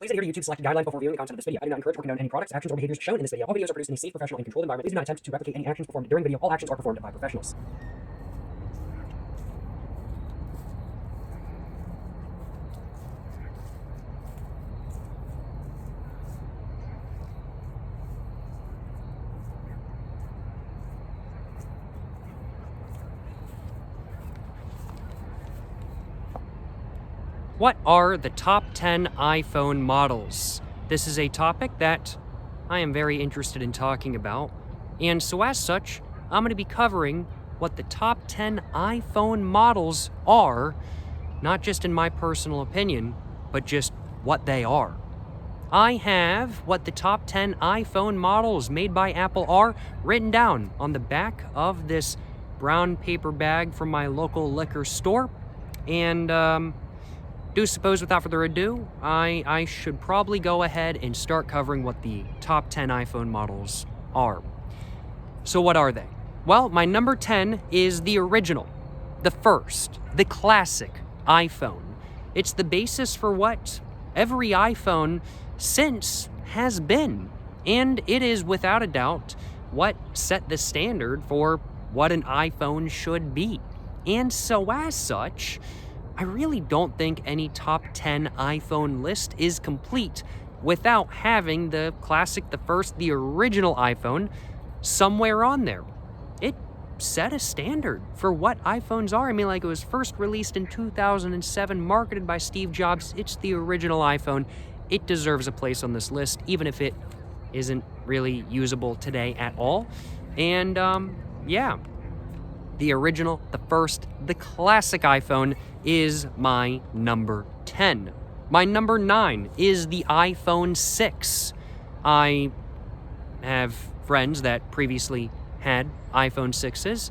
Please adhere to YouTube's selected guidelines before viewing the content of this video. I do not encourage or condone any products, actions, or behaviors shown in this video. All videos are produced in a safe, professional, and controlled environment. Please do not attempt to replicate any actions performed during the video. All actions are performed by professionals. What are the top 10 iPhone models? This is a topic that I am very interested in talking about, and so as such, I'm going to be covering what the top 10 iPhone models are, not just in my personal opinion, but just what they are. I have what the top 10 iPhone models made by Apple are written down on the back of this brown paper bag from my local liquor store, and do suppose without further ado, I should probably go ahead and start covering what the top 10 iPhone models are. So what are they? Well, my number 10 is the original, the first, the classic iPhone. It's the basis for what every iPhone since has been, and it is without a doubt what set the standard for what an iPhone should be. And so as such, I really don't think any top 10 iPhone list is complete without having the classic, the first, the original iPhone somewhere on there. It set a standard for what iPhones are. I mean, like, it was first released in 2007, marketed by Steve Jobs. It's the original iPhone. It deserves a place on this list, even if it isn't really usable today at all. And yeah, the original, the first, the classic iPhone is my number 10. My number 9 is the iPhone 6. I have friends that previously had iPhone 6s.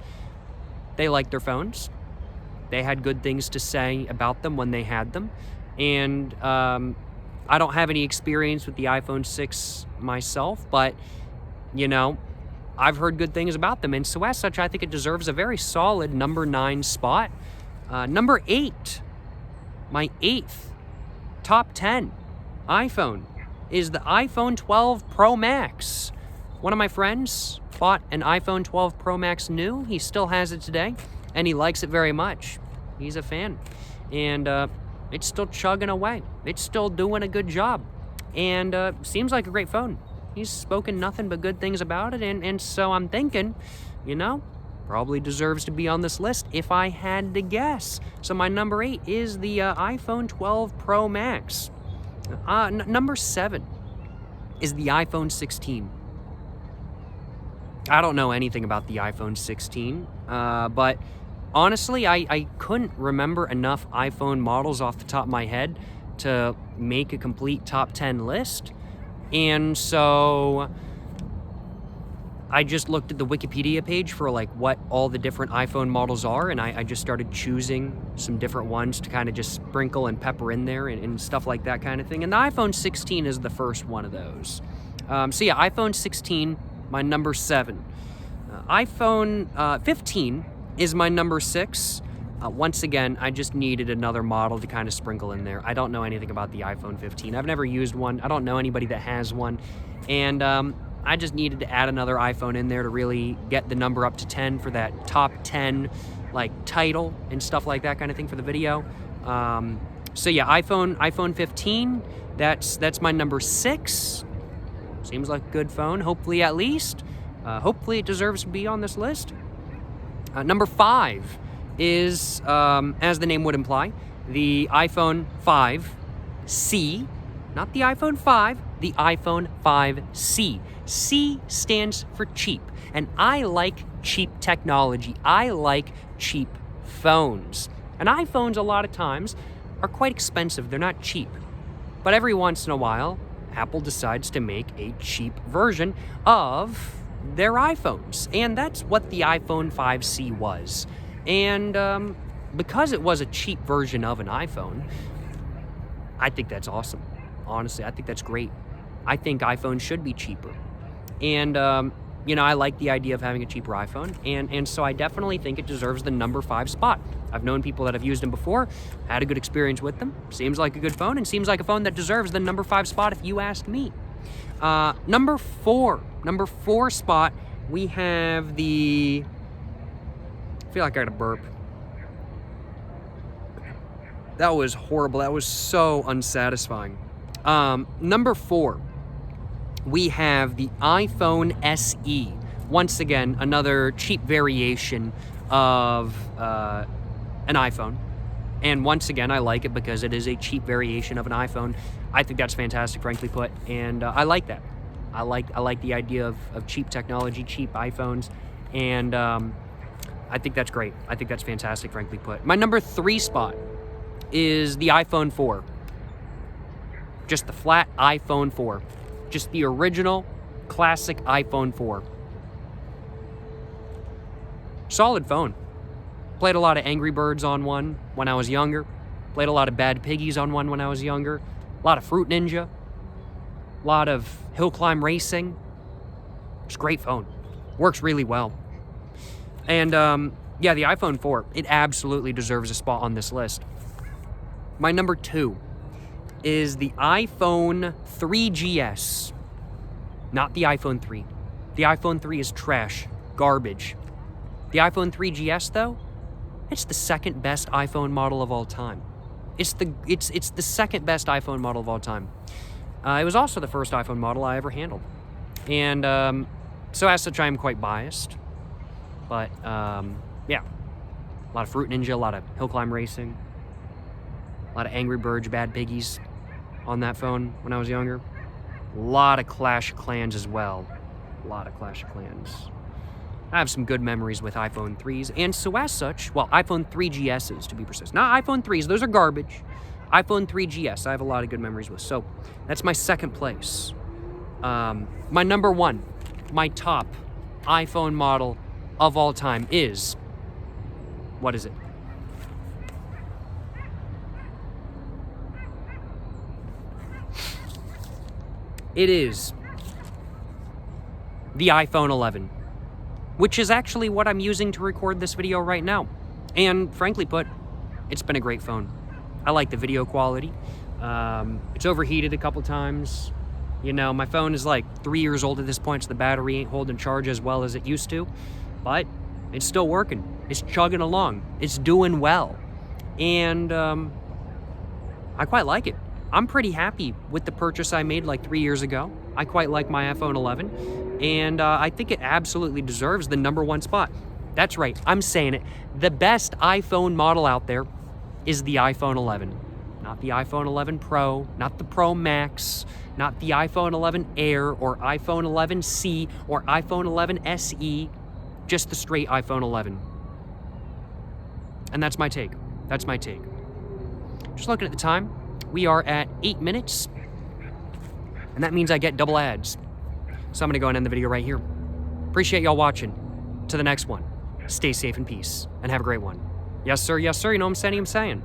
They liked their phones. They had good things to say about them when they had them. And I don't have any experience with the iPhone 6 myself, but, you know, I've heard good things about them. And so as such, I think it deserves a very solid number 9 spot. Number 8, my 8th top 10 iPhone is the iPhone 12 Pro Max. One of my friends bought an iPhone 12 Pro Max new. He still has it today, and he likes it very much. He's a fan. And it's still chugging away. It's still doing a good job. And seems like a great phone. He's spoken nothing but good things about it, and so I'm thinking, you know, probably deserves to be on this list if I had to guess. So my number 8 is the iPhone 12 Pro Max. Number 7 is the iPhone 16. I don't know anything about the iPhone 16, but honestly, I couldn't remember enough iPhone models off the top of my head to make a complete top 10 list. And so I just looked at the Wikipedia page for like what all the different iPhone models are, and I just started choosing some different ones to kind of just sprinkle and pepper in there and stuff like that kind of thing. And the iPhone 16 is the first one of those. So yeah, iPhone 16, my number 7. iPhone 15 is my number 6. Once again, I just needed another model to kind of sprinkle in there. I don't know anything about the iPhone 15. I've never used one. I don't know anybody that has one. And I just needed to add another iPhone in there to really get the number up to 10 for that top 10 like title and stuff like that kind of thing for the video. So yeah, iPhone 15, that's my number 6. Seems like a good phone, hopefully at least. Hopefully it deserves to be on this list. Number 5 is, as the name would imply, the iPhone 5C, not the iPhone 5, the iPhone 5C. C stands for cheap, and I like cheap technology. I like cheap phones. And iPhones, a lot of times, are quite expensive. They're not cheap. But every once in a while, Apple decides to make a cheap version of their iPhones. And that's what the iPhone 5C was. And because it was a cheap version of an iPhone, I think that's awesome. Honestly, I think that's great. I think iPhones should be cheaper. And you know, I like the idea of having a cheaper iPhone, and so I definitely think it deserves the number 5 spot. I've known people that have used them before, had a good experience with them. Seems like a good phone, and seems like a phone that deserves the number 5 spot if you ask me. Number four spot, we have the, I feel like I got a burp. That was horrible. That was so unsatisfying. Number 4, we have the iPhone SE. Once again, another cheap variation of an iPhone. And once again, I like it because it is a cheap variation of an iPhone. I think that's fantastic, frankly put, and I like that. I like the idea of cheap technology, cheap iPhones, and I think that's great. I think that's fantastic, frankly put. My number 3 spot is the iPhone 4. Just the flat iPhone 4. Just the original, classic iPhone 4. Solid phone. Played a lot of Angry Birds on one when I was younger. Played a lot of Bad Piggies on one when I was younger. A lot of Fruit Ninja. A lot of hill climb racing. It's a great phone. Works really well. And yeah, the iPhone 4, it absolutely deserves a spot on this list. My number 2 is the iPhone 3GS. Not the iPhone 3. The iPhone 3 is trash. Garbage. The iPhone 3GS, though, it's the second best iPhone model of all time. It's the second best iPhone model of all time. It was also the first iPhone model I ever handled. And so as such, I am quite biased. But yeah, a lot of Fruit Ninja, a lot of hill climb racing, a lot of Angry Birds, Bad Piggies on that phone when I was younger. A lot of Clash of Clans as well. A lot of Clash of Clans. I have some good memories with iPhone 3s, and so as such, well, iPhone 3GSs to be precise. Not iPhone 3s, those are garbage. iPhone 3GS, I have a lot of good memories with. So that's my second place. My number 1, my top iPhone model of all time is, what is it? It is the iPhone 11, which is actually what I'm using to record this video right now. And frankly put, it's been a great phone. I like the video quality. It's overheated a couple times. You know, my phone is like 3 years old at this point, so the battery ain't holding charge as well as it used to. But it's still working. It's chugging along. It's doing well. And I quite like it. I'm pretty happy with the purchase I made like 3 years ago. I quite like my iPhone 11. And I think it absolutely deserves the number 1 spot. That's right, I'm saying it. The best iPhone model out there is the iPhone 11. Not the iPhone 11 Pro, not the Pro Max, not the iPhone 11 Air or iPhone 11C or iPhone 11 SE, just the straight iPhone 11. And that's my take. That's my take. Just looking at the time, we are at 8 minutes, and that means I get double ads. So I'm gonna go and end the video right here. Appreciate y'all watching. To the next one. Stay safe and peace, and have a great one. Yes, sir, you know what I'm saying?